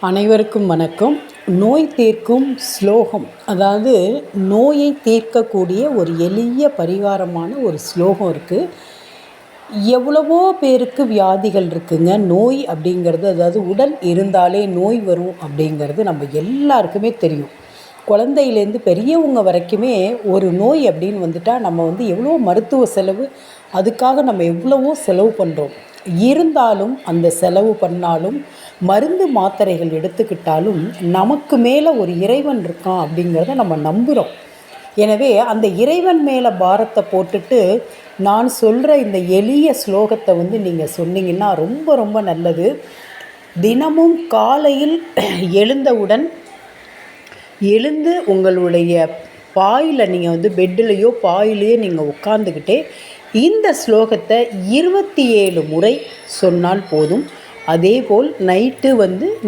அனைவருக்கும் வணக்கம். நோய் தீர்க்கும் ஸ்லோகம், அதாவது நோயை தீர்க்கக்கூடிய ஒரு எளிய பரிகாரமான ஒரு ஸ்லோகம் இருக்குது. எவ்வளவோ பேருக்கு வியாதிகள் இருக்குங்க. நோய் அப்படிங்கிறது, அதாவது உடல் இருந்தாலே நோய் வரும் அப்படிங்கிறது நம்ம எல்லாருக்குமே தெரியும். குழந்தையிலேருந்து பெரியவங்க வரைக்குமே ஒரு நோய் அப்படின்னு வந்துட்டால் நம்ம எவ்வளோ மருத்துவ செலவு, அதுக்காக நம்ம எவ்வளவோ செலவு பண்ணுறோம். இருந்தாலும் அந்த செலவு பண்ணாலும் மருந்து மாத்திரைகள் எடுத்துக்கிட்டாலும் நமக்கு மேலே ஒரு இறைவன் இருக்கான் அப்படிங்கிறத நம்ம நம்புகிறோம். எனவே அந்த இறைவன் மேலே பாரத்தை போட்டுட்டு நான் சொல்கிற இந்த எளிய ஸ்லோகத்தை நீங்கள் சொன்னீங்கன்னா ரொம்ப ரொம்ப நல்லது. தினமும் காலையில் எழுந்தவுடன் எழுந்து உங்களுடைய பாயில் நீங்கள் பெட்டிலையோ பாயிலையோ நீங்கள் உட்காந்துக்கிட்டே இந்த ஸ்லோகத்தை 27 முறை சொன்னால் போதும். அதேபோல் நைட்டு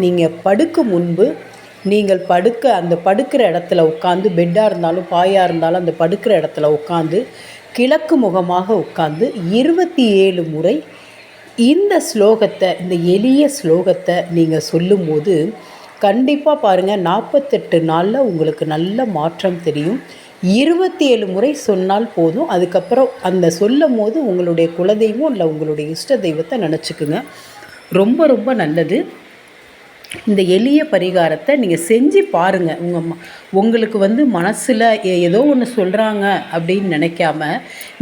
நீங்கள் படுக்கும் முன்பு நீங்கள் படுக்கிற இடத்துல உட்காந்து, பெட்டாக இருந்தாலும் பாயாக இருந்தாலும் அந்த படுக்கிற இடத்துல உட்காந்து கிழக்கு முகமாக உட்காந்து 27 முறை இந்த ஸ்லோகத்தை, இந்த எளிய ஸ்லோகத்தை நீங்கள் சொல்லும்போது கண்டிப்பாக பாருங்கள், 48 நாளில் உங்களுக்கு நல்ல மாற்றம் தெரியும். 27 முறை சொன்னால் போதும். அதுக்கப்புறம் அந்த சொல்லும் போது உங்களுடைய குலதெய்வம் இல்லை உங்களுடைய இஷ்ட தெய்வத்தை நினச்சிக்குங்க. ரொம்ப ரொம்ப நல்லது. இந்த எளிய பரிகாரத்தை நீங்கள் செஞ்சு பாருங்கள். உங்களுக்கு மனசில் ஏதோ ஒன்று சொல்கிறாங்க அப்படின்னு நினைக்காம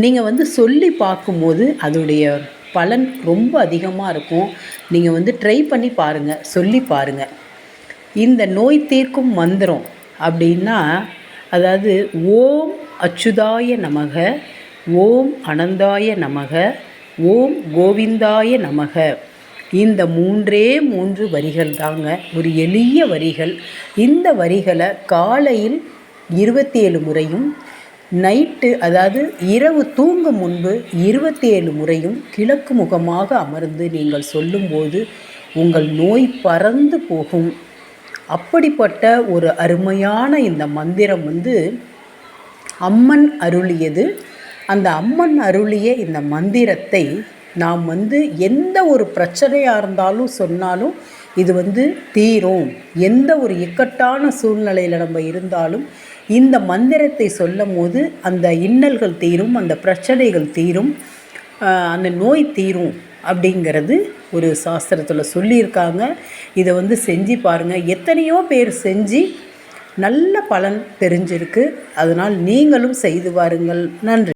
நீங்கள் சொல்லி பார்க்கும்போது அதோடைய பலன் ரொம்ப அதிகமாக இருக்கும். நீங்கள் ட்ரை பண்ணி பாருங்கள், சொல்லி பாருங்கள். இந்த நோய் தீர்க்கும் மந்திரம் அப்படின்னா, அதாவது ஓம் அச்சுதாய நமக, ஓம் அனந்தாய நமக, ஓம் கோவிந்தாய நமக. இந்த 3 வரிகள் தாங்க, ஒரு எளிய வரிகள். இந்த வரிகளை காலையில் 27 முறையும், நைட்டு அதாவது இரவு தூங்கும் முன்பு 27 முறையும் கிழக்கு முகமாக அமர்ந்து நீங்கள் சொல்லும்போது உங்கள் நோய் பறந்து போகும். அப்படிப்பட்ட ஒரு அருமையான இந்த மந்திரம் அம்மன் அருளியது. அந்த அம்மன் அருளிய இந்த மந்திரத்தை நாம் எந்த ஒரு பிரச்சனையாக இருந்தாலும் சொன்னாலும் இது தீரும். எந்த ஒரு இக்கட்டான சூழ்நிலையில் நம்ம இருந்தாலும் இந்த மந்திரத்தை சொல்லும் போது அந்த இன்னல்கள் தீரும், அந்த பிரச்சனைகள் தீரும், அந்த நோய் தீரும் அப்படிங்கிறது ஒரு சாஸ்திரத்தில் சொல்லியிருக்காங்க. இதை செஞ்சு பாருங்கள். எத்தனையோ பேர் செஞ்சு நல்ல பலன் தெரிஞ்சிருக்கு. அதனால் நீங்களும் செய்து பாருங்கள். நன்றி.